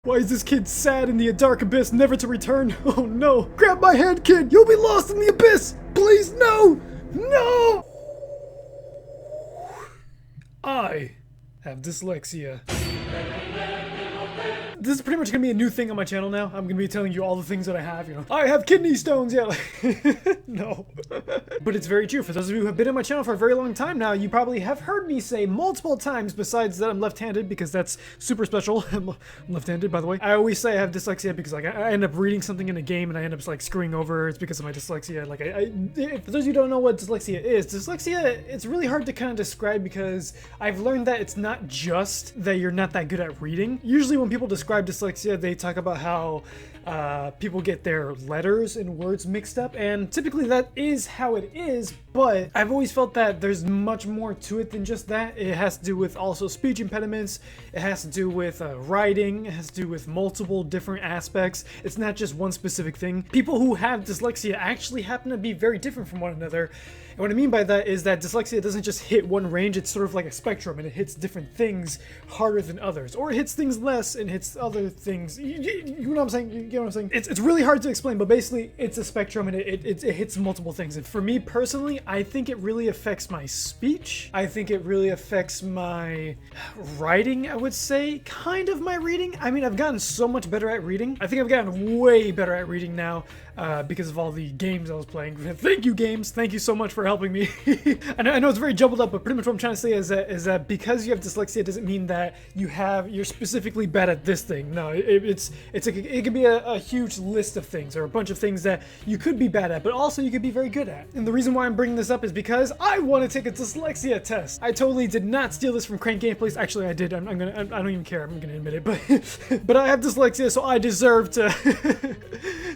Why is this kid sad in the dark abyss, never to return? Oh no! Grab my hand, kid! You'll be lost in the abyss! Please, no! No! I have dyslexia. This is pretty much gonna be a new thing on my channel now. I'm gonna be telling you all the things that I have, you know. I have kidney stones, yeah. No. But it's very true. For those of you who have been on my channel for a very long time now, you probably have heard me say multiple times, besides that I'm left-handed, because that's super special. I'm left-handed, by the way. I always say I have dyslexia because like I end up reading something in a game and I end up like screwing over. It's because of my dyslexia. Like for those of you who don't know what dyslexia is, it's really hard to kind of describe because I've learned that it's not just that you're not that good at reading. Usually when people describe dyslexia, they talk about how people get their letters and words mixed up, and typically that is how it is, but I've always felt that there's much more to it than just that. It has to do with also speech impediments, it has to do with writing, it has to do with multiple different aspects. It's not just one specific thing. People who have dyslexia actually happen to be very different from one another. And what I mean by that is that dyslexia doesn't just hit one range, it's sort of like a spectrum, and it hits different things harder than others. Or it hits things less and hits other things. You know what I'm saying? You get what I'm saying? It's really hard to explain, but basically it's a spectrum and it hits multiple things. And for me personally, I think it really affects my speech. I think it really affects my writing, I would say. Kind of my reading. I mean, I've gotten so much better at reading. I think I've gotten way better at reading now because of all the games I was playing. Thank you, games. Thank you so much for helping me. I know it's very jumbled up, but pretty much what I'm trying to say is that because you have dyslexia doesn't mean that you're specifically bad at this thing. No, it could be a huge list of things or a bunch of things that you could be bad at, but also you could be very good at. And the reason why I'm bringing this up is because I want to take a dyslexia test. I totally did not steal this from Crank Gameplays. Actually, I did. I don't even care. I'm gonna admit it, but I have dyslexia, so I deserve to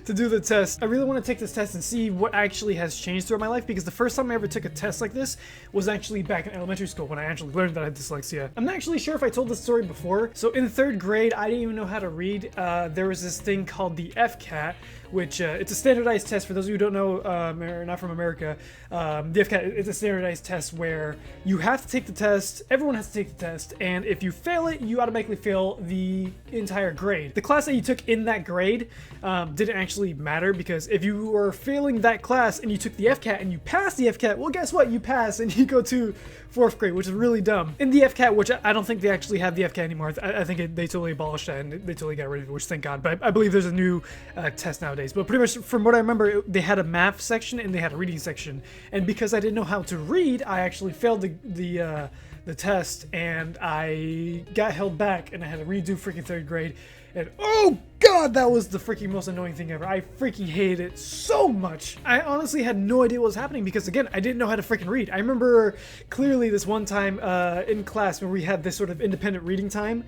to do the test. I really want to take this test and see what actually has changed throughout my life, because the first time I ever took a test like this was actually back in elementary school when I actually learned that I had dyslexia. I'm not actually sure if I told this story before. So in 3rd grade, I didn't even know how to read. There was this thing called the FCAT, which it's a standardized test. For those of you who don't know, or not from America, the FCAT is a standardized test where you have to take the test, everyone has to take the test, and if you fail it, you automatically fail the entire grade. The class that you took in that grade didn't actually matter, because if you were failing that class and you took the FCAT and you passed the FCAT, well, guess what? You pass and you go to 4th grade, which is really dumb. In the FCAT, which I don't think they actually have the FCAT anymore. I think they totally abolished that and they totally got rid of it, which thank God. But I believe there's a new test nowadays. But pretty much from what I remember, they had a math section and they had a reading section. And because I didn't know how to read, I actually failed the test and I got held back and I had to redo freaking 3rd grade. And oh god, that was the freaking most annoying thing ever. I freaking hated it so much. I honestly had no idea what was happening because, again, I didn't know how to freaking read. I remember clearly this one time in class when we had this sort of independent reading time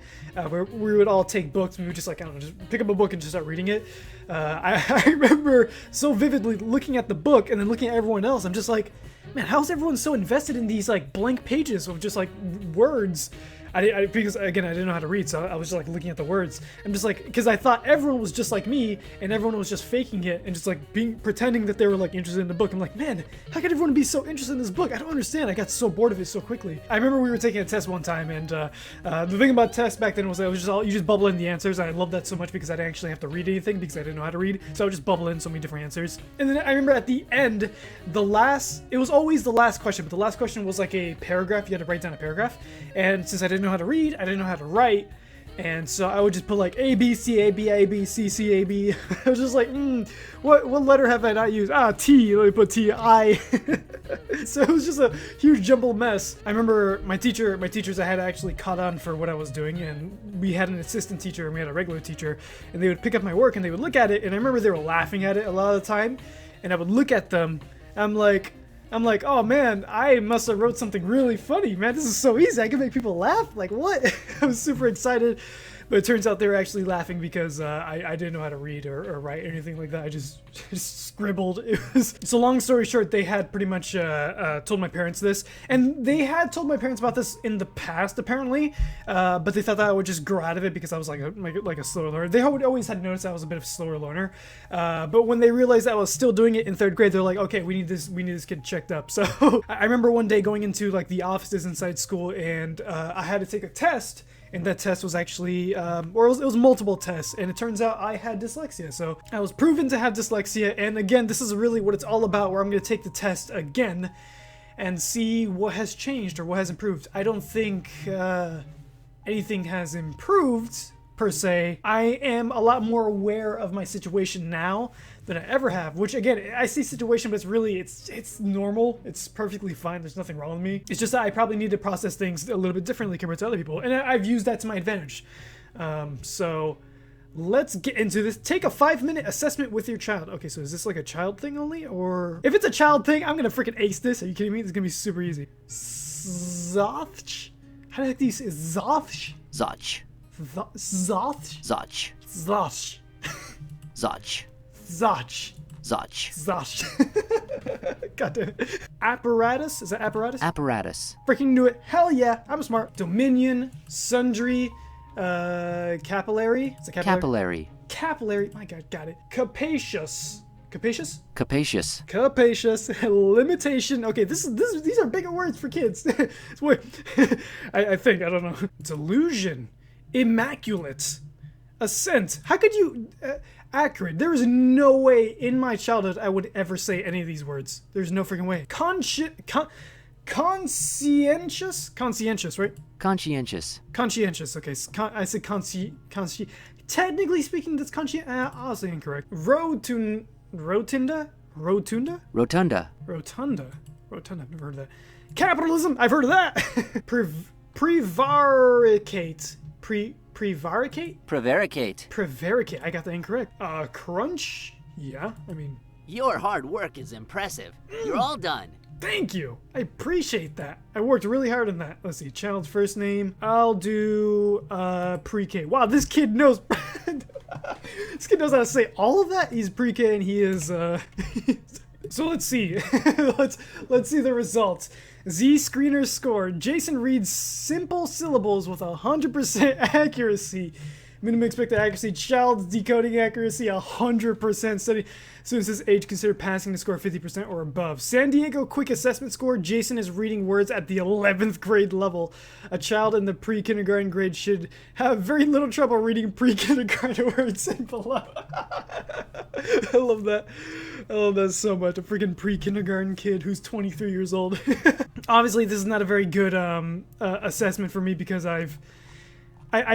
where we would all take books and we would just like, I don't know, just pick up a book and just start reading it. I remember so vividly looking at the book and then looking at everyone else. I'm just like, man, how's everyone so invested in these like blank pages of just like words? Because again, I didn't know how to read, so I was just like looking at the words. I'm just like, because I thought everyone was just like me, and everyone was just faking it and just like pretending that they were like interested in the book. I'm like, man, how could everyone be so interested in this book? I don't understand. I got so bored of it so quickly. I remember we were taking a test one time, and the thing about tests back then was that it was just you just bubble in the answers. And I loved that so much because I didn't actually have to read anything because I didn't know how to read. So I would just bubble in so many different answers. And then I remember at the end, it was always the last question, but the last question was like a paragraph. You had to write down a paragraph, and since I didn't know how to read, I didn't know how to write, and so I would just put like A, B, C, A, B, A, B, C, C, A, B. I was just like, what letter have I not used? Ah, T, let me put T, I. So it was just a huge jumbled mess. I remember my teachers I had actually caught on for what I was doing, and we had an assistant teacher and we had a regular teacher, and they would pick up my work and they would look at it, and I remember they were laughing at it a lot of the time, and I would look at them, I'm like, oh man, I must have wrote something really funny, man. This is so easy. I can make people laugh. Like, what? I was super excited. But it turns out they were actually laughing because I didn't know how to read or write or anything like that. I just scribbled. So long story short, they had pretty much told my parents this. And they had told my parents about this in the past, apparently. But they thought that I would just grow out of it because I was like a slower learner. They always had noticed I was a bit of a slower learner. But when they realized I was still doing it in 3rd grade, they're like, okay, we need this kid checked up. So I remember one day going into like the offices inside school, and I had to take a test. and that test was actually, or it was multiple tests, and it turns out I had dyslexia. So I was proven to have dyslexia, and again, this is really what it's all about, where I'm going to take the test again and see what has changed or what has improved. I don't think anything has improved per se. I am a lot more aware of my situation now than I ever have, which again, I see situation, but it's really, it's normal. It's perfectly fine. There's nothing wrong with me. It's just that I probably need to process things a little bit differently compared to other people. And I've used that to my advantage. So let's get into this. Take a 5-minute assessment with your child. Okay, so is this like a child thing only? Or if it's a child thing, I'm gonna freaking ace this. Are you kidding me? This is gonna be super easy. Zoth? How do you say Zoth? Zoch. Zoth? Zoch. Zoch. Zoch. Zoch. Zoch. Zoch. God damn it. Apparatus? Is that apparatus? Apparatus. Freaking knew it. Hell yeah. I'm smart. Dominion. Sundry. Capillary. Is it Capillary. Capillary. My God, got it. Capacious. Capacious? Capacious. Capacious. Limitation. Okay, these are bigger words for kids. Wait, I think, I don't know. Delusion. Immaculate. Assent. How could you... accurate. There is no way in my childhood I would ever say any of these words. There's no freaking way. Conscientious? Conscientious, right? Conscientious. Conscientious. Okay, I said technically speaking, that's honestly incorrect. Rotunda? Rotunda? Rotunda. Rotunda. Rotunda. I've never heard of that. Capitalism. I've heard of that. Prevaricate. Prevaricate? Prevaricate. I got that incorrect. Crunch? Yeah, I mean... Your hard work is impressive. You're all done. Thank you. I appreciate that. I worked really hard on that. Let's see. Child's first name. I'll do pre-K. Wow, this kid knows... this kid knows how to say all of that. He's pre-K and he is... So let's see. let's see the results. Z screener score. Jason reads simple syllables with 100% accuracy. Minimum expected accuracy. Child's decoding accuracy 100%. Study students his age consider passing the score 50% or above. San Diego quick assessment score. Jason is reading words at the 11th grade level. A child in the pre-kindergarten grade should have very little trouble reading pre-kindergarten words and below. I love that. I love that so much. A freaking pre-kindergarten kid who's 23 years old. Obviously, this is not a very good assessment for me because I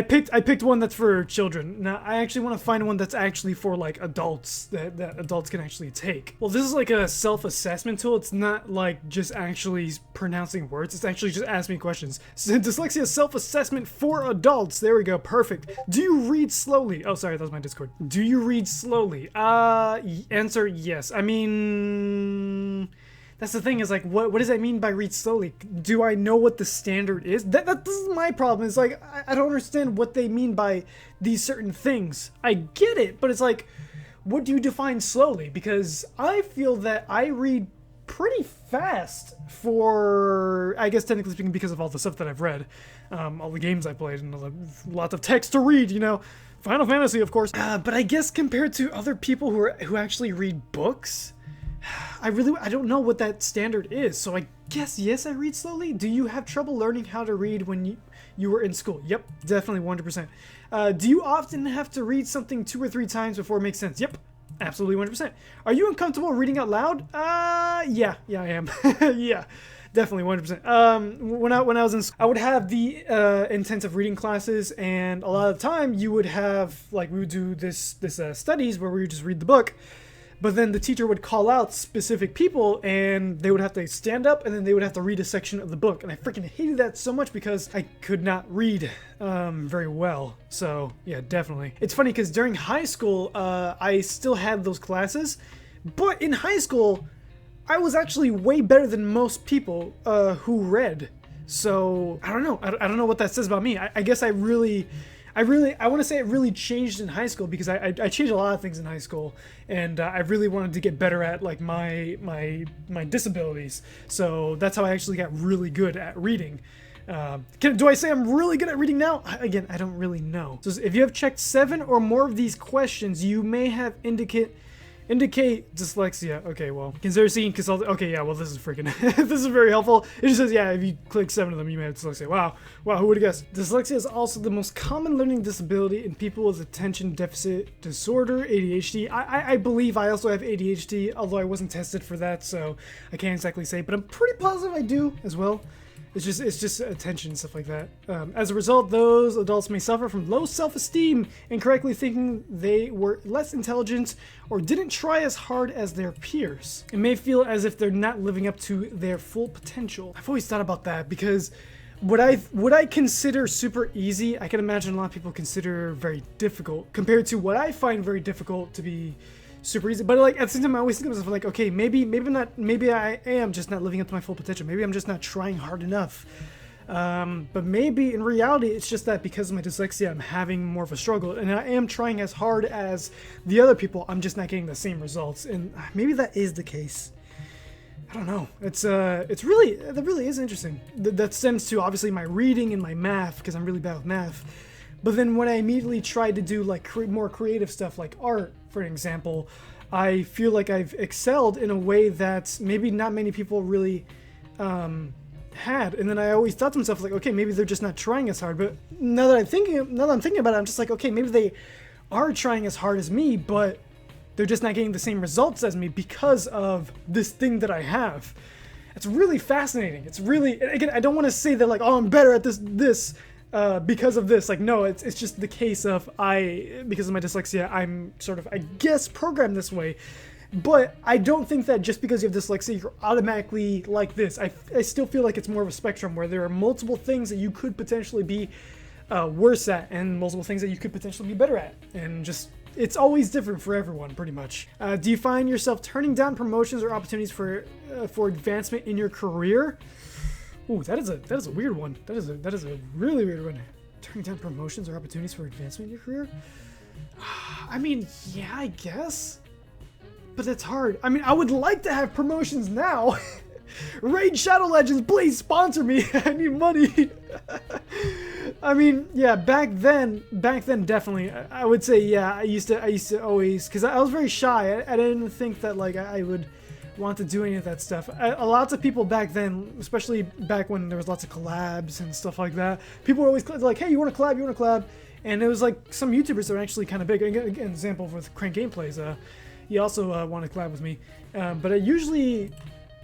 picked one that's for children. Now, I actually want to find one that's actually for, like, adults, that adults can actually take. Well, this is like a self-assessment tool. It's not, like, just actually pronouncing words. It's actually just asking me questions. So, dyslexia self-assessment for adults. There we go. Perfect. Do you read slowly? Oh, sorry. That was my Discord. Do you read slowly? Answer, yes. I mean... That's the thing, is like, what does that mean by read slowly? Do I know what the standard is? This is my problem. It's like, I don't understand what they mean by these certain things. I get it, but it's like, what do you define slowly? Because I feel that I read pretty fast for, I guess technically speaking, because of all the stuff that I've read, all the games I played, and lots of text to read, you know, Final Fantasy, of course. But I guess compared to other people who actually read books, I don't know what that standard is, so I guess yes, I read slowly. Do you have trouble learning how to read when you were in school? Yep, definitely 100%. Do you often have to read something 2 or 3 times before it makes sense? Yep, absolutely 100%. Are you uncomfortable reading out loud? Yeah, I am. Yeah, definitely 100%. When I was in school, I would have the intensive reading classes, and a lot of the time you would have, like, we would do this studies where we would just read the book. But then the teacher would call out specific people, and they would have to stand up, and then they would have to read a section of the book. And I freaking hated that so much because I could not read very well. So yeah, definitely. It's funny because during high school, I still had those classes, but in high school, I was actually way better than most people who read. So I don't know. I don't know what that says about me. I guess I want to say it really changed in high school because I changed a lot of things in high school, and I really wanted to get better at, like, my disabilities. So that's how I actually got really good at reading. Do I say I'm really good at reading now? Again, I don't really know. So if you have checked 7 or more of these questions, you may have Indicate dyslexia. Okay, well, consider seeking consult. Okay, yeah, well, this is freaking, this is very helpful. It just says, yeah, if you click 7 of them, you may have dyslexia. Wow, who would have guessed? Dyslexia is also the most common learning disability in people with attention deficit disorder, ADHD. I believe I also have ADHD, although I wasn't tested for that, so I can't exactly say, but I'm pretty positive I do as well. It's just attention and stuff like that. As a result, those adults may suffer from low self-esteem, incorrectly thinking they were less intelligent or didn't try as hard as their peers. It may feel as if they're not living up to their full potential. I've always thought about that because what I consider super easy, I can imagine a lot of people consider very difficult compared to what I find very difficult to be super easy. But like at the same time, I always think of myself like, okay, maybe I am just not living up to my full potential. Maybe I'm just not trying hard enough. But maybe in reality, it's just that because of my dyslexia, I'm having more of a struggle, and I am trying as hard as the other people. I'm just not getting the same results, and maybe that is the case. I don't know. That really is interesting. That stems to obviously my reading and my math, because I'm really bad with math. But then when I immediately tried to do like more creative stuff like art, for example, I feel like I've excelled in a way that maybe not many people really had. And then I always thought to myself like, okay, maybe they're just not trying as hard. But now that I'm thinking about it, I'm just like, okay, maybe they are trying as hard as me, but they're just not getting the same results as me because of this thing that I have. It's really fascinating. It's really, again, I don't want to say that like, oh, I'm better at this because of this. Like, no, it's just the case of because of my dyslexia, I'm sort of, I guess, programmed this way. But I don't think that just because you have dyslexia, you're automatically like this. I still feel like it's more of a spectrum where there are multiple things that you could potentially be worse at and multiple things that you could potentially be better at. And just, it's always different for everyone, pretty much. Do you find yourself turning down promotions or opportunities for advancement in your career? Ooh, that is a weird one. That is a really weird one. Turning down promotions or opportunities for advancement in your career? I mean, yeah, I guess. But that's hard. I mean, I would like to have promotions now. Raid Shadow Legends, please sponsor me. I need money. I mean, yeah, back then definitely. I would say, yeah, I used to always, because I was very shy. I didn't think that like I would want to do any of that stuff. Lots of people back then, especially back when there was lots of collabs and stuff like that, people were always like, hey, you want to collab? You want to collab? And it was like some YouTubers that were actually kind of big. Again, example with Crank Gameplays. He also wanted to collab with me, but I usually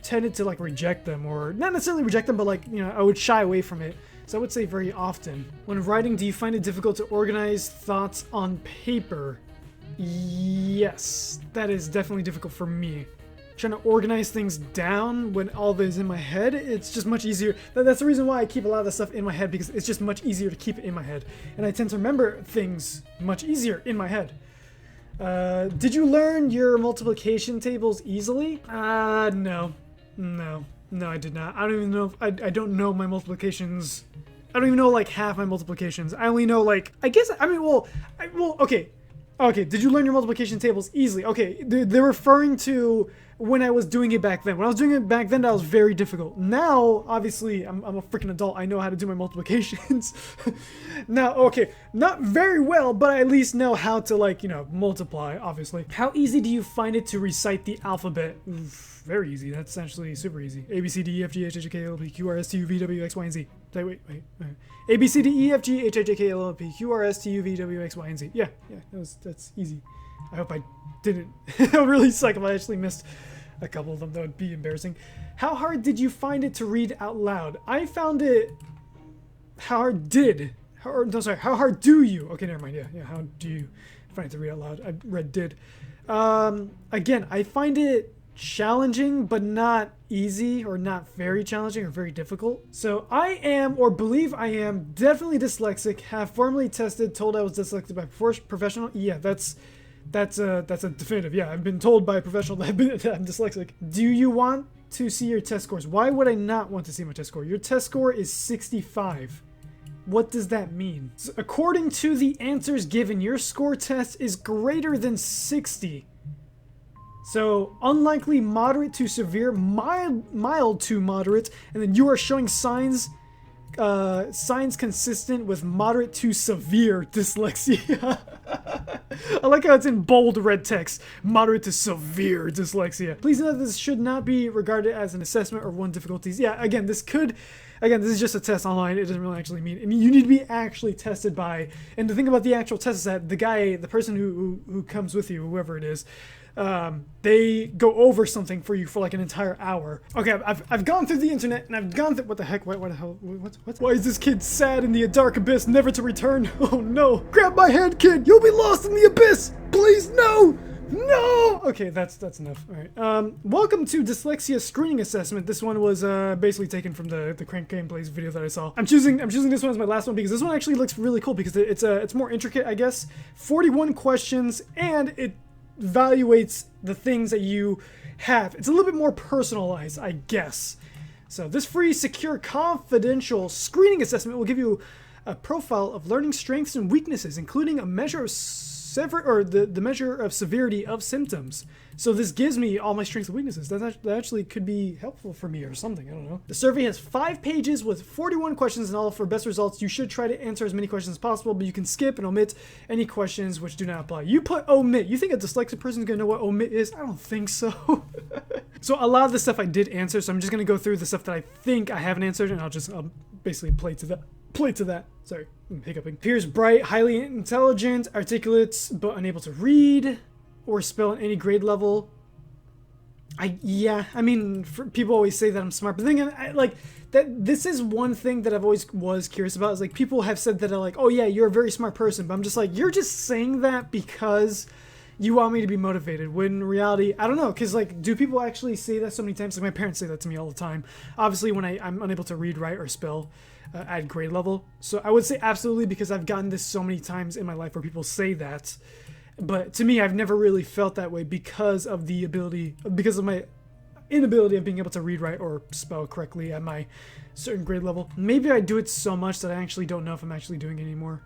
tended to like reject them, or not necessarily reject them, but like, you know, I would shy away from it. So I would say very often. When writing, do you find it difficult to organize thoughts on paper? Yes, that is definitely difficult for me. Trying to organize things down when all that is in my head, it's just much easier. That's the reason why I keep a lot of the stuff in my head, because it's just much easier to keep it in my head. And I tend to remember things much easier in my head. Did you learn your multiplication tables easily? No, I did not. I don't even know if, I don't know my multiplications. I don't even know like half my multiplications. I only know like, I guess, I mean, okay, did you learn your multiplication tables easily? Okay, they're referring to when I was doing it back then. When I was doing it back then, that was very difficult. Now, obviously, I'm a freaking adult. I know how to do my multiplications. Now, okay, not very well, but I at least know how to, like, you know, multiply, obviously. How easy do you find it to recite the alphabet? Very easy. That's essentially super easy. A, B, C, D, E, F, G, H, I, J, K, L, M, N, O, P, Q, R, S, T, U, V, W, X, Y, and Z. Wait. A, B, C, D, E, F, G, H, I, J, K, L, M, N, O, P, Q, R, S, T, U, V, W, X, Y, and Z. Yeah, that's easy. I hope I didn't. It would really suck if I actually missed a couple of them. That would be embarrassing. How hard did you find it to read out loud? I found it... How hard do you... Okay, never mind. Yeah, how do you find it to read out loud? I read did. Again, I find it challenging, but not easy, or not very challenging, or very difficult. So I am, or believe I am, definitely dyslexic. Have formally tested, told I was dyslexic by professional. Yeah, that's a definitive. Yeah, I've been told by a professional that I'm dyslexic. Do you want to see your test scores? Why would I not want to see my test score? Your test score is 65. What does that mean? So according to the answers given, your score test is greater than 60. So unlikely, moderate to severe, mild to moderate, and then you are showing signs consistent with moderate to severe dyslexia. I like how it's in bold red text. Moderate to severe dyslexia. Please note this should not be regarded as an assessment or one difficulties. Yeah, again, this is just a test online. It doesn't really actually mean. I mean, you need to be actually tested by. And the thing about the actual test is that the person who comes with you, whoever it is, they go over something for you for like an entire hour. Okay, I've gone through the internet and I've gone through. What the heck? What the hell? What? Why is this kid sad in the dark abyss, never to return? Oh no! Grab my hand, kid. You'll be lost in the abyss. Please, no. No! Okay, that's enough. All right. Welcome to Dyslexia Screening Assessment. This one was basically taken from the Crank Gameplays video that I saw. I'm choosing this one as my last one because this one actually looks really cool because it's more intricate, I guess. 41 questions and it evaluates the things that you have. It's a little bit more personalized, I guess. So this free, secure, confidential screening assessment will give you a profile of learning strengths and weaknesses, including a measure of the measure of severity of symptoms. So this gives me all my strengths and weaknesses. That actually could be helpful for me or something. I don't know. The survey has 5 pages with 41 questions in all. For best results, you should try to answer as many questions as possible, but you can skip and omit any questions which do not apply. You put omit. You think a dyslexic person is going to know what omit is? I don't think so. So a lot of the stuff I did answer, so I'm just going to go through the stuff that I think I haven't answered, and I'll basically play to that. Sorry, I'm hiccuping. Appears bright, highly intelligent, articulate, but unable to read or spell at any grade level. I mean, people always say that I'm smart, but then this is one thing that I've always was curious about. Is like people have said that are like, oh yeah, you're a very smart person, but I'm just like, you're just saying that because you want me to be motivated. When in reality, I don't know, because like, do people actually say that so many times? Like my parents say that to me all the time. Obviously, when I'm unable to read, write, or spell at grade level. So I would say absolutely, because I've gotten this so many times in my life where people say that. But to me, I've never really felt that way because of my inability of being able to read, write, or spell correctly at my certain grade level. Maybe I do it so much that I actually don't know if I'm actually doing it anymore.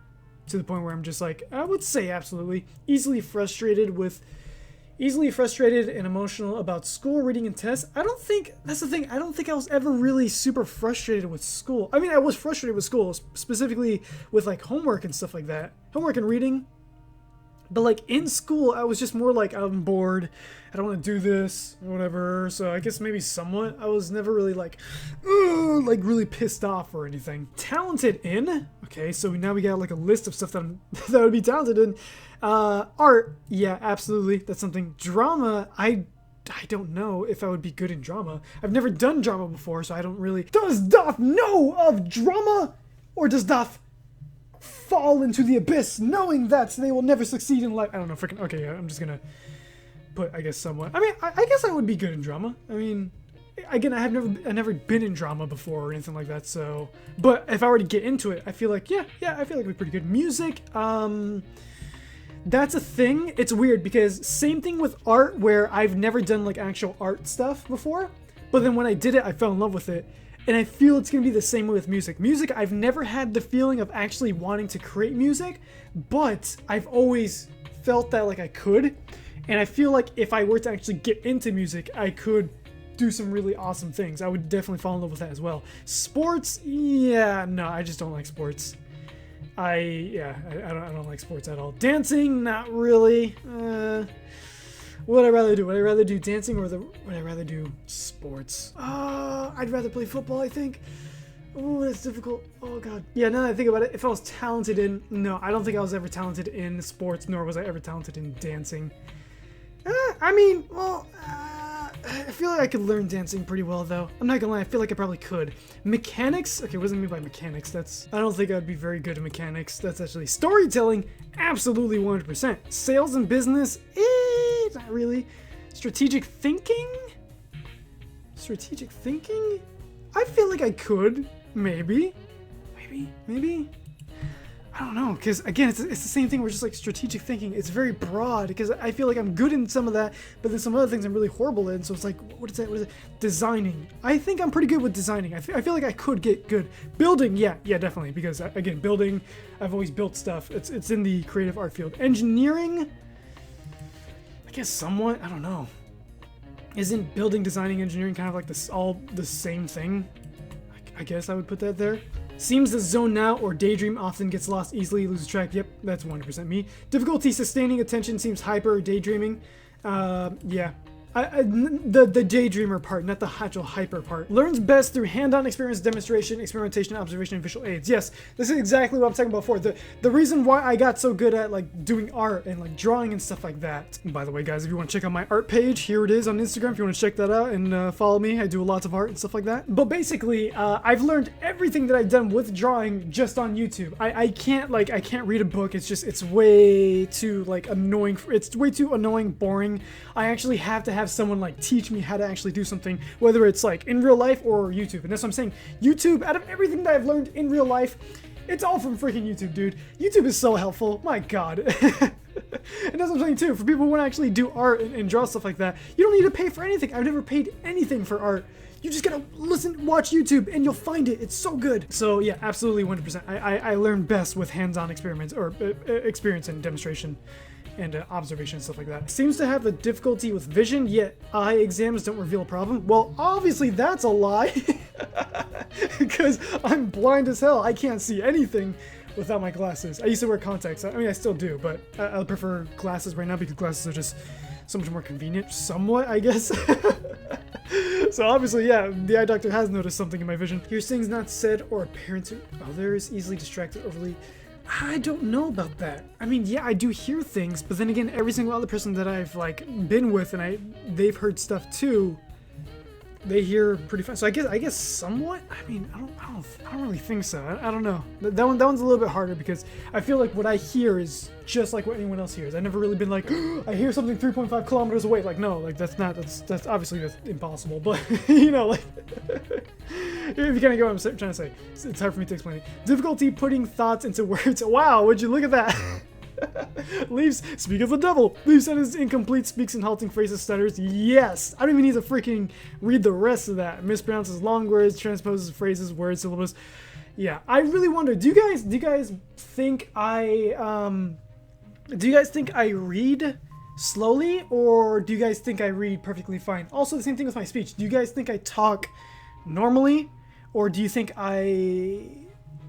To the point where I'm just like, I would say absolutely. Easily frustrated and emotional about school, reading, and tests. That's the thing, I don't think I was ever really super frustrated with school. I mean, I was frustrated with school, specifically with like homework and stuff like that. Homework and reading. But like in school, I was just more like, I'm bored, I don't want to do this, or whatever. So I guess maybe somewhat, I was never really like really pissed off or anything. Talented in? Okay, so now we got like a list of stuff that I would be talented in. Art, yeah, absolutely, that's something. Drama, I don't know if I would be good in drama. I've never done drama before, so I don't really. Does Doth know of drama? Or does Doth fall into the abyss knowing that they will never succeed in life? I don't know, freaking. Okay, yeah, I'm just gonna put, I guess, somewhat. I mean, I guess I would be good in drama. I mean, again, I've never been in drama before or anything like that, so. But if I were to get into it, I feel like, yeah, I feel like it'd be pretty good. Music, that's a thing. It's weird because same thing with art, where I've never done like actual art stuff before, but then when I did it, I fell in love with it. And I feel it's going to be the same way with music. Music, I've never had the feeling of actually wanting to create music, but I've always felt that like I could. And I feel like if I were to actually get into music, I could do some really awesome things. I would definitely fall in love with that as well. Sports, yeah, no, I just don't like sports. I don't like sports at all. Dancing, not really. What would I rather do? Would I rather do dancing or would I rather do sports? I'd rather play football, I think. Oh, that's difficult. Oh, God. Yeah, now that I think about it, if I was talented in. No, I don't think I was ever talented in sports, nor was I ever talented in dancing. I feel like I could learn dancing pretty well, though. I'm not gonna lie, I feel like I probably could. Mechanics? Okay, what does it mean by mechanics? I don't think I'd be very good at mechanics. That's actually storytelling. Absolutely 100%. Sales and business? Not really. Strategic thinking? I feel like I could. Maybe. I don't know, because again, it's the same thing where just like strategic thinking, it's very broad, because I feel like I'm good in some of that, but then some other things I'm really horrible in, so it's like, what is that? Designing. I think I'm pretty good with designing. I feel like I could get good. Building, yeah, definitely, because again, building, I've always built stuff. It's in the creative art field. Engineering, I guess somewhat, I don't know. Isn't building, designing, engineering kind of like all the same thing? I guess I would put that there. Seems to zone out or daydream, often gets lost easily, loses track. Yep, that's 100% me. Difficulty sustaining attention, seems hyper or daydreaming. Yeah. The daydreamer part, not the actual hyper part. Learns best through hand-on experience, demonstration, experimentation, observation, and visual aids. Yes, this is exactly what I'm talking about before. The reason why I got so good at like doing art and like drawing and stuff like that. And by the way, guys, if you want to check out my art page, here it is on Instagram. If you want to check that out and follow me, I do lots of art and stuff like that. But basically, I've learned everything that I've done with drawing just on YouTube. I can't read a book. It's way too like annoying. It's way too annoying, boring. I actually have to have someone like teach me how to actually do something, whether it's like in real life or YouTube. And that's what I'm saying. YouTube, out of everything that I've learned in real life, it's all from freaking YouTube, dude. YouTube is so helpful. My God. And that's what I'm saying too. For people who want to actually do art and draw stuff like that, you don't need to pay for anything. I've never paid anything for art. You just gotta watch YouTube, and you'll find it. It's so good. So yeah, absolutely 100%. I learn best with hands-on experiments or experience and demonstration and observation and stuff like that. Seems to have a difficulty with vision, yet eye exams don't reveal a problem. Well, obviously that's a lie, because I'm blind as hell. I can't see anything without my glasses. I used to wear contacts. I mean, I still do, but I prefer glasses right now because glasses are just so much more convenient, somewhat, I guess. So obviously, yeah, the eye doctor has noticed something in my vision. Here's things not said or apparent to others, easily distracted, overly. I don't know about that. I mean, yeah, I do hear things, but then again, every single other person that I've like been with and they've heard stuff too, they hear pretty fast. So I guess somewhat. I mean, I don't really think so. I don't know. That one's a little bit harder because I feel like what I hear is just like what anyone else hears. I've never really been like, I hear something 3.5 kilometers away. Like, no, like that's obviously that's impossible. But you know, like if you kind of get what I'm trying to say, it's hard for me to explain it. Difficulty putting thoughts into words. Wow, would you look at that? Speak of the devil. Leaves sentences incomplete, speaks in halting phrases, stutters. Yes! I don't even need to freaking read the rest of that. Mispronounces long words, transposes phrases, words, syllables. Yeah, I really wonder, do you guys think I read slowly, or do you guys think I read perfectly fine? Also, the same thing with my speech. Do you guys think I talk normally, or do you think I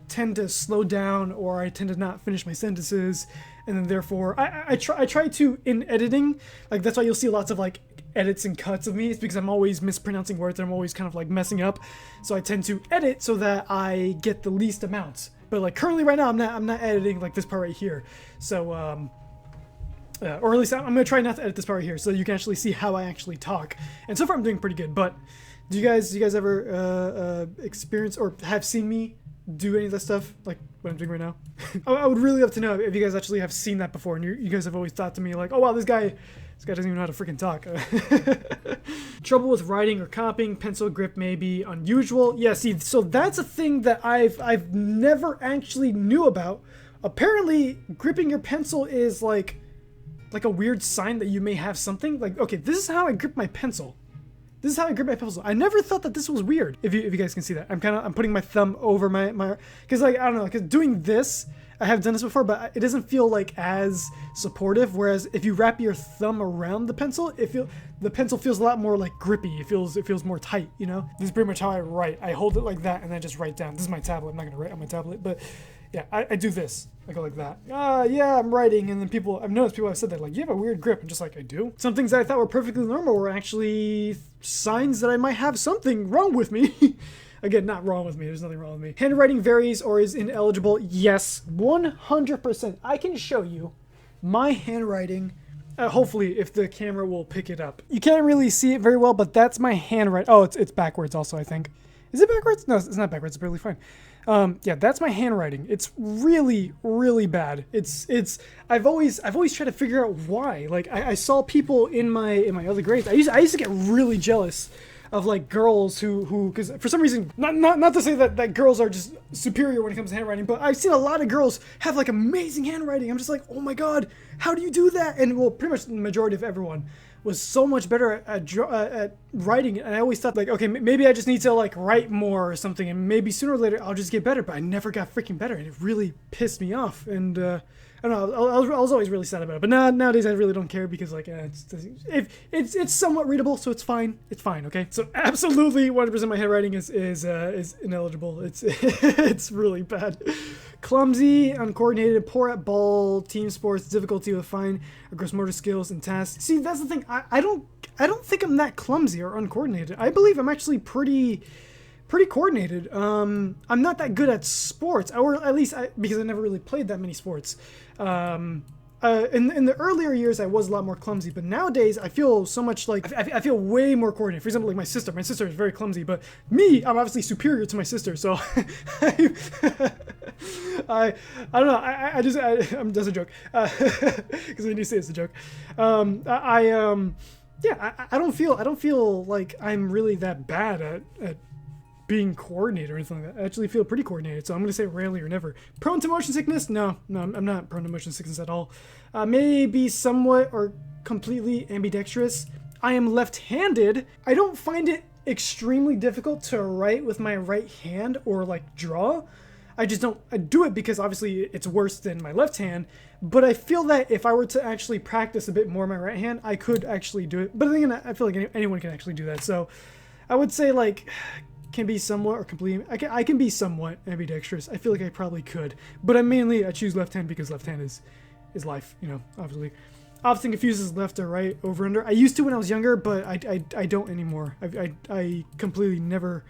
tend to slow down, or I tend to not finish my sentences, and then therefore I try to, in editing, like that's why you'll see lots of like edits and cuts of me. It's because I'm always mispronouncing words and I'm always kind of like messing up, so I tend to edit so that I get the least amounts. But like currently right now I'm not editing like this part right here, so or at least I'm gonna try not to edit this part right here so you can actually see how I actually talk, and so far I'm doing pretty good. But do you guys ever experience or have seen me do any of that stuff like what I'm doing right now? I would really love to know if you guys actually have seen that before, and you guys have always thought to me like, oh wow, this guy doesn't even know how to freaking talk. Trouble with writing or copying, pencil grip may be unusual. Yeah, see, so that's a thing that I've never actually knew about. Apparently, gripping your pencil is like a weird sign that you may have something. Like, okay, this is how I grip my pencil. This is how I grip my pencil. I never thought that this was weird. If you guys can see that, I'm putting my thumb over my, because like I don't know, because doing this, I have done this before, but it doesn't feel like as supportive. Whereas if you wrap your thumb around the pencil, the pencil feels a lot more like grippy. It feels more tight. You know, this is pretty much how I write. I hold it like that and then just write down. This is my tablet. I'm not gonna write on my tablet, but yeah, I do this. I go like that. Yeah, I'm writing, and then I've noticed people have said that, like, you have a weird grip. I'm just like, I do. Some things that I thought were perfectly normal were actually signs that I might have something wrong with me. Again, not wrong with me. There's nothing wrong with me. Handwriting varies or is ineligible. Yes, 100%. I can show you my handwriting. Hopefully, if the camera will pick it up. You can't really see it very well, but that's my handwriting. Oh, it's backwards also, I think. Is it backwards? No, it's not backwards. It's barely fine. Yeah, that's my handwriting. It's really, really bad. I've always tried to figure out why. Like, I saw people in my other grades. I used to get really jealous of like girls who because for some reason, not to say that girls are just superior when it comes to handwriting, but I've seen a lot of girls have like amazing handwriting. I'm just like, oh my god, how do you do that? And well, pretty much the majority of everyone was so much better at writing, and I always thought like, okay, maybe I just need to like write more or something, and maybe sooner or later I'll just get better. But I never got freaking better, and it really pissed me off. And I don't know. I was always really sad about it, but nowadays I really don't care because like it's somewhat readable, so it's fine. It's fine. Okay. So absolutely 100% my handwriting is ineligible. It's it's really bad. Clumsy, uncoordinated, poor at ball, team sports, difficulty with fine or gross motor skills and tasks. See, that's the thing. I don't think I'm that clumsy or uncoordinated. I believe I'm actually pretty coordinated. I'm not that good at sports, or at least because I never really played that many sports. In the earlier years, I was a lot more clumsy, but nowadays I feel so much like I feel way more coordinated. For example, like my sister is very clumsy, but me, I'm obviously superior to my sister. So I don't know. That's a joke because when you say it's a joke. Yeah, I don't feel like I'm really that bad at being coordinated or anything like that. I actually feel pretty coordinated, so I'm going to say rarely or never. Prone to motion sickness? No, I'm not prone to motion sickness at all. Maybe somewhat or completely ambidextrous. I am left-handed. I don't find it extremely difficult to write with my right hand or like draw. I just don't do it because obviously it's worse than my left hand, but I feel that if I were to actually practice a bit more my right hand, I could actually do it. But then again, I feel like anyone can actually do that. So I would say like can be somewhat or completely. I can be somewhat ambidextrous. I feel like I probably could, but I choose left hand because left hand is life. You know, obviously. Often confuses left or right, over under. I used to when I was younger, but I don't anymore. I completely never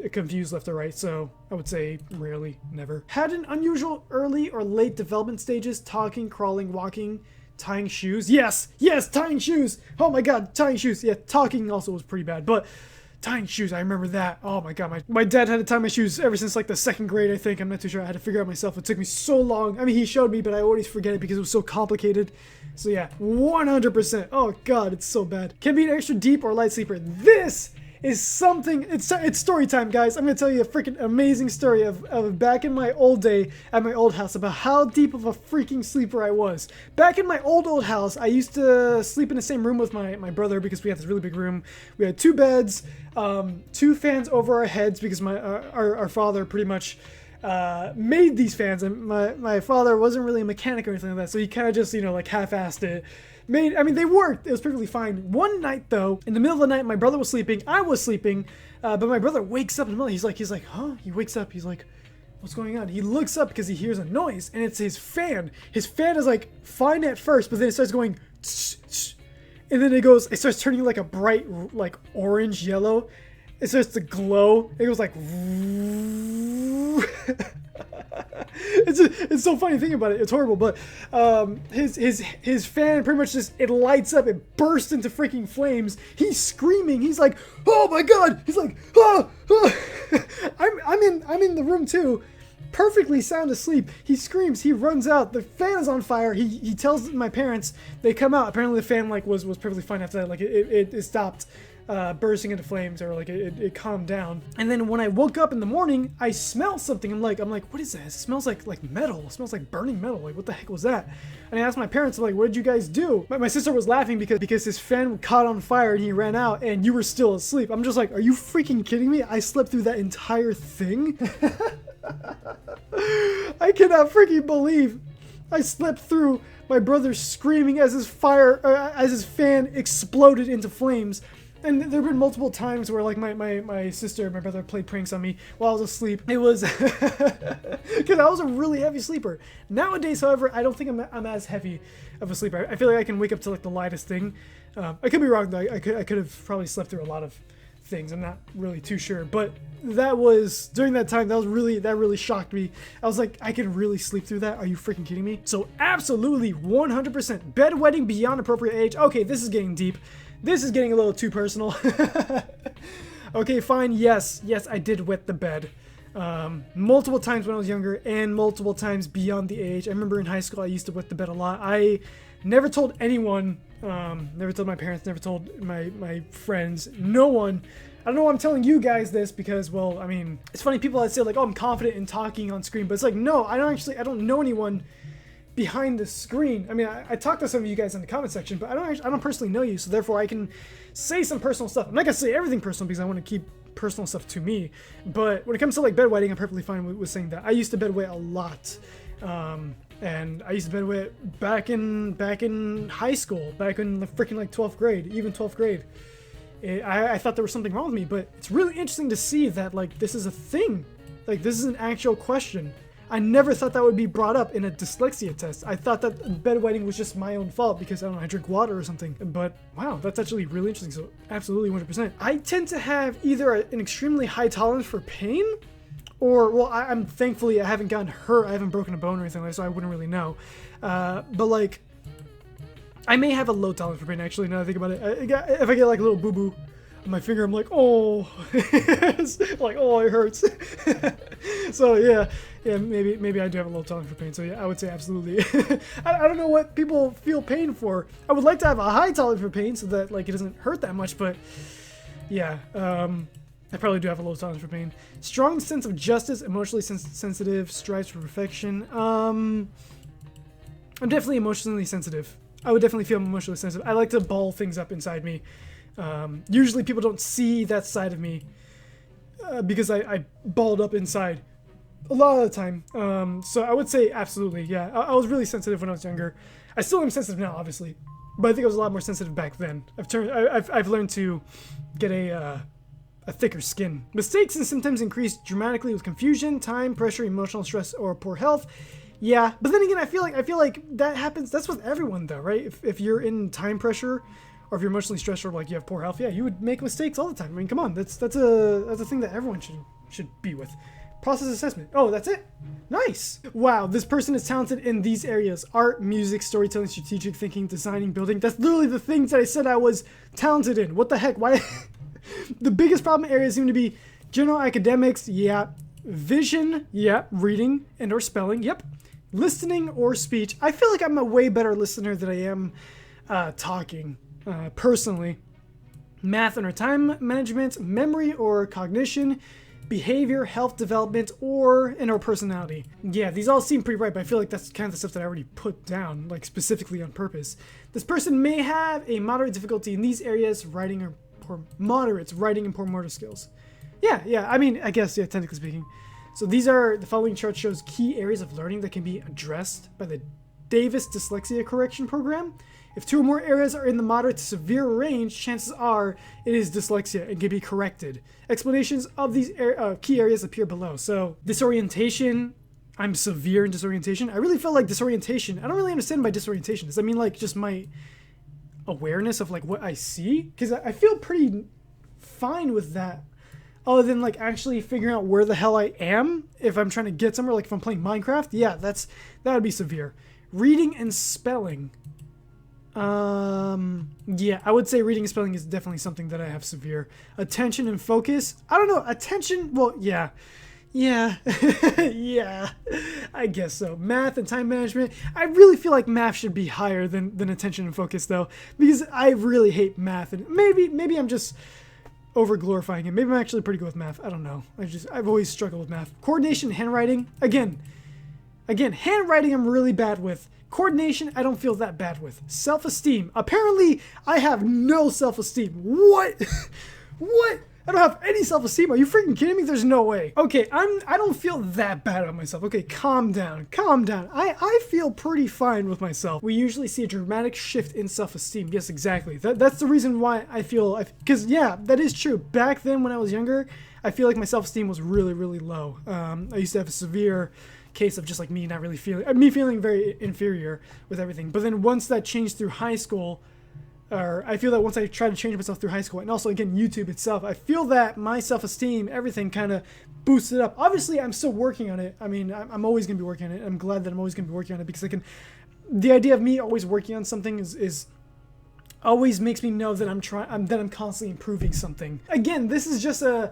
confuse left or right, so I would say rarely, never. Had an unusual early or late development stages: talking, crawling, walking, tying shoes. Yes, tying shoes. Oh my god, tying shoes. Yeah, talking also was pretty bad, but tying shoes, I remember that. Oh my god, my dad had to tie my shoes ever since like the 2nd grade, I think. I'm not too sure. I had to figure out myself. It took me so long. I mean, he showed me, but I always forget it because it was so complicated. So yeah, 100%. Oh god, it's so bad. Can be an extra deep or light sleeper. This is something. It's story time, guys. I'm gonna tell you a freaking amazing story of back in my old day at my old house about how deep of a freaking sleeper I was. Back in my old house, I used to sleep in the same room with my brother because we had this really big room. We had 2 beds, 2 fans over our heads because our father pretty much made these fans, and my father wasn't really a mechanic or anything like that, so he kind of just, you know, like half-assed it. They worked. It was perfectly fine. One night though, in the middle of the night, my brother was sleeping. I was sleeping, but my brother wakes up in the middle. He's like, huh? He wakes up. He's like, what's going on? He looks up because he hears a noise, and it's his fan. His fan is like fine at first, but then it starts going, tsh, tsh, and then it starts turning like a bright, like orange yellow. It starts to glow. It goes like, it's so funny thinking about it. It's horrible, but his fan pretty much just, it lights up. It bursts into freaking flames. He's screaming. He's like, oh my god. He's like, ah, ah. I'm in the room too, perfectly sound asleep. He screams. He runs out. The fan is on fire. He tells my parents. They come out. Apparently the fan like was perfectly fine after that. Like it stopped bursting into flames, or like it calmed down. And then when I woke up in the morning, I smelled something. I'm like, what is that? It smells like metal. It smells like burning metal. Like, what the heck was that? And I asked my parents, I'm like, what did you guys do? My sister was laughing because his fan caught on fire and he ran out and you were still asleep. I'm just like, are you freaking kidding me? I slept through that entire thing. I cannot freaking believe I slept through my brother screaming as his fan exploded into flames. And there have been multiple times where like my sister and my brother played pranks on me while I was asleep. It was because I was a really heavy sleeper. Nowadays, however, I don't think I'm as heavy of a sleeper. I feel like I can wake up to like the lightest thing. I could be wrong though. I could have probably slept through a lot of things. I'm not really too sure, but that was during that time. That really shocked me. I was like, I can really sleep through that? Are you freaking kidding me? So absolutely 100% bedwetting beyond appropriate age. Okay, this is getting deep. This is getting a little too personal. Okay, fine. Yes, I did wet the bed. Multiple times when I was younger and multiple times beyond the age. I remember in high school I used to wet the bed a lot. I never told anyone, never told my parents, never told my friends, no one. I don't know why I'm telling you guys this because, well, I mean, it's funny, people that say like, oh, I'm confident in talking on screen, but it's like, no, I don't know anyone behind the screen. I mean, I talked to some of you guys in the comment section, but I don't personally know you, so therefore I can say some personal stuff. I'm not gonna say everything personal because I want to keep personal stuff to me, but when it comes to like bedwetting, I'm perfectly fine with saying that. I used to bedwet a lot. And I used to bedwet back in high school, back in the freaking like 12th grade, even 12th grade. I thought there was something wrong with me, but it's really interesting to see that like this is a thing. Like this is an actual question. I never thought that would be brought up in a dyslexia test. I thought that bedwetting was just my own fault because I don't know, I drink water or something. But wow, that's actually really interesting. So absolutely 100%. I tend to have either an extremely high tolerance for pain, or well, I'm thankfully I haven't gotten hurt. I haven't broken a bone or anything like that, so I wouldn't really know. But like, I may have a low tolerance for pain. Actually, now that I think about it, if I get like a little boo boo on my finger, I'm like, oh, it's like, oh, it hurts. So yeah, maybe I do have a low tolerance for pain. So yeah, I would say absolutely. I don't know what people feel pain for. I would like to have a high tolerance for pain so that like it doesn't hurt that much, but yeah, I probably do have a low tolerance for pain. Strong sense of justice, emotionally sensitive, strives for perfection. I'm definitely emotionally sensitive. I would definitely feel emotionally sensitive. I like to ball things up inside me. Usually people don't see that side of me because I balled up inside a lot of the time. So I would say absolutely, yeah. I was really sensitive when I was younger. I still am sensitive now, obviously, but I think I was a lot more sensitive back then. I've learned to get a thicker skin. Mistakes and symptoms increase dramatically with confusion, time, pressure, emotional stress, or poor health. Yeah, but then again, I feel like that happens. That's with everyone, though, right? If you're in time pressure, or if you're emotionally stressed, or like you have poor health, yeah, you would make mistakes all the time. I mean, come on, that's a thing that everyone should be with. Process assessment. Oh, that's it. Nice. Wow, this person is talented in these areas: art, music, storytelling, strategic thinking, designing, building. That's literally the things that I said I was talented in. What the heck? Why? The biggest problem areas seem to be general academics. Yeah. Vision. Yeah. Reading and or spelling. Yep. Listening or speech. I feel like I'm a way better listener than I am talking, personally. Math and or time management, memory or cognition, behavior, health development, or personality. Yeah, these all seem pretty right, but I feel like that's kind of the stuff that I already put down, like specifically on purpose. This person may have a moderate difficulty in these areas, writing or poor moderates, writing and poor motor skills. Yeah, I mean, I guess, yeah, technically speaking. So the following chart shows key areas of learning that can be addressed by the Davis Dyslexia Correction Program. If two or more areas are in the moderate to severe range, chances are it is dyslexia and can be corrected. Explanations of these key areas appear below. So disorientation, I'm severe in disorientation. I really feel like disorientation, I don't really understand by disorientation. Does that mean like just my awareness of like what I see? Because I feel pretty fine with that. Other than like actually figuring out where the hell I am if I'm trying to get somewhere, like if I'm playing Minecraft, yeah, that would be severe. Reading and spelling. Yeah, I would say reading and spelling is definitely something that I have severe. Attention and focus. I don't know. Attention. Well, yeah, yeah, I guess so. Math and time management. I really feel like math should be higher than attention and focus though, because I really hate math, and maybe I'm just over glorifying it. Maybe I'm actually pretty good with math. I don't know. I've always struggled with math. Coordination, handwriting. Again, handwriting I'm really bad with. Coordination, I don't feel that bad with. Self-esteem. Apparently, I have no self-esteem. What? What? I don't have any self-esteem. Are you freaking kidding me? There's no way. Okay, I don't feel that bad about myself. Okay, calm down. I feel pretty fine with myself. We usually see a dramatic shift in self-esteem. Yes, exactly. That's the reason why I feel, because yeah, that is true. Back then when I was younger, I feel like my self-esteem was really, really low. I used to have a severe case of just like me feeling very inferior with everything. But then once that changed through high school, or I feel that once I tried to change myself through high school, and also again YouTube itself, I feel that my self-esteem, everything kind of boosted up. Obviously, I'm still working on it. I mean, I'm always gonna be working on it. I'm glad that I'm always gonna be working on it, because the idea of me always working on something is always makes me know that I'm constantly improving something. Again, this is just an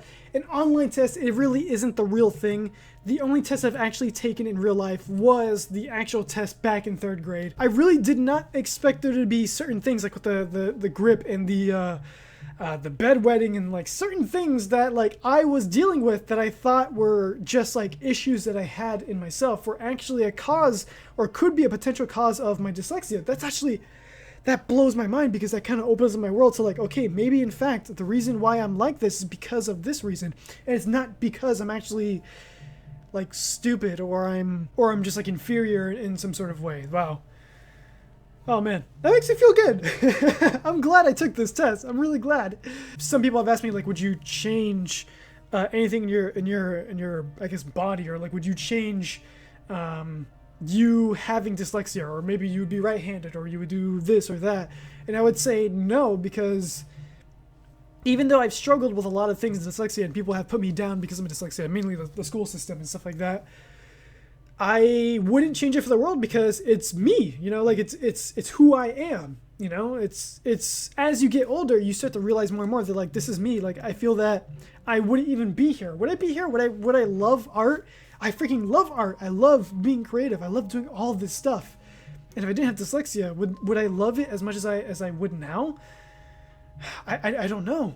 online test. It really isn't the real thing. The only test I've actually taken in real life was the actual test back in 3rd grade. I really did not expect there to be certain things like with the grip and the bedwetting and like certain things that like I was dealing with that I thought were just like issues that I had in myself were actually a cause, or could be a potential cause, of my dyslexia. That blows my mind, because that kind of opens up my world to like, okay, maybe in fact the reason why I'm like this is because of this reason, and it's not because I'm actually like stupid or I'm just like inferior in some sort of way. Wow. Oh man, that makes me feel good. I'm glad I took this test. I'm really glad. Some people have asked me like, would you change anything in your I guess body, or like would you change you having dyslexia, or maybe you would be right-handed, or you would do this or that? And I would say no, because even though I've struggled with a lot of things in dyslexia and people have put me down because of my dyslexia, mainly the school system and stuff like that, I wouldn't change it for the world, because it's me, you know, like it's who I am, you know. It's as you get older, you start to realize more and more that like, this is me. Like, I feel that I wouldn't even be here. Would I be here? Would I love art? I freaking love art. I love being creative. I love doing all this stuff. And if I didn't have dyslexia, would I love it as much as I would now? I don't know.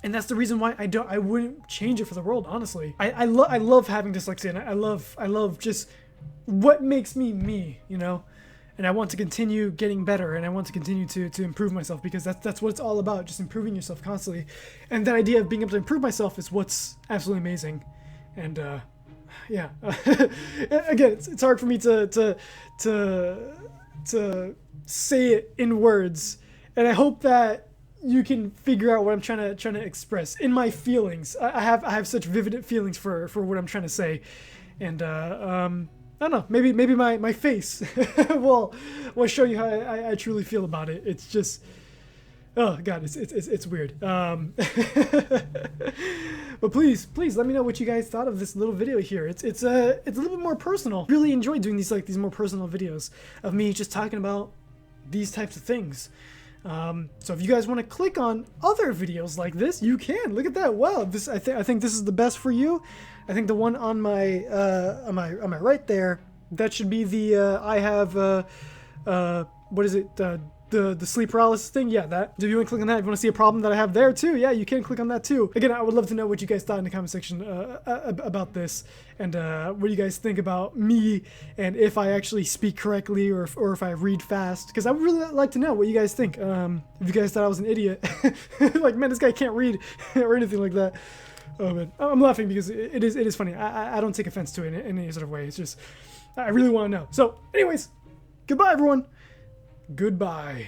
And that's the reason why I wouldn't change it for the world, honestly. I love having dyslexia, and I love just what makes me, you know? And I want to continue getting better, and I want to continue to improve myself, because that's what it's all about, just improving yourself constantly. And that idea of being able to improve myself is what's absolutely amazing. And yeah. Again, it's hard for me to say it in words, and I hope that you can figure out what I'm trying to express in my feelings. I have such vivid feelings for what I'm trying to say, and I don't know. Maybe my face will show you how I truly feel about it. It's just, oh god, it's weird. But please let me know what you guys thought of this little video here. It's a little bit more personal. Really enjoy doing these more personal videos of me just talking about these types of things. So if you guys want to click on other videos like this, you can. Look at that. Wow, I think this is the best for you. I think the one on my right there, that should be the I have what is it, the sleep paralysis thing. Yeah, that. If you want to click on that, if you want to see a problem that I have there too, yeah, you can click on that too. Again, I would love to know what you guys thought in the comment section about this, and what you guys think about me, and if I actually speak correctly, or if I read fast, because I would really like to know what you guys think. If you guys thought I was an idiot, like, man, this guy can't read or anything like that. Oh man, I'm laughing because it is funny. I don't take offense to it in any sort of way. It's just, I really want to know. So anyways, goodbye everyone. Goodbye.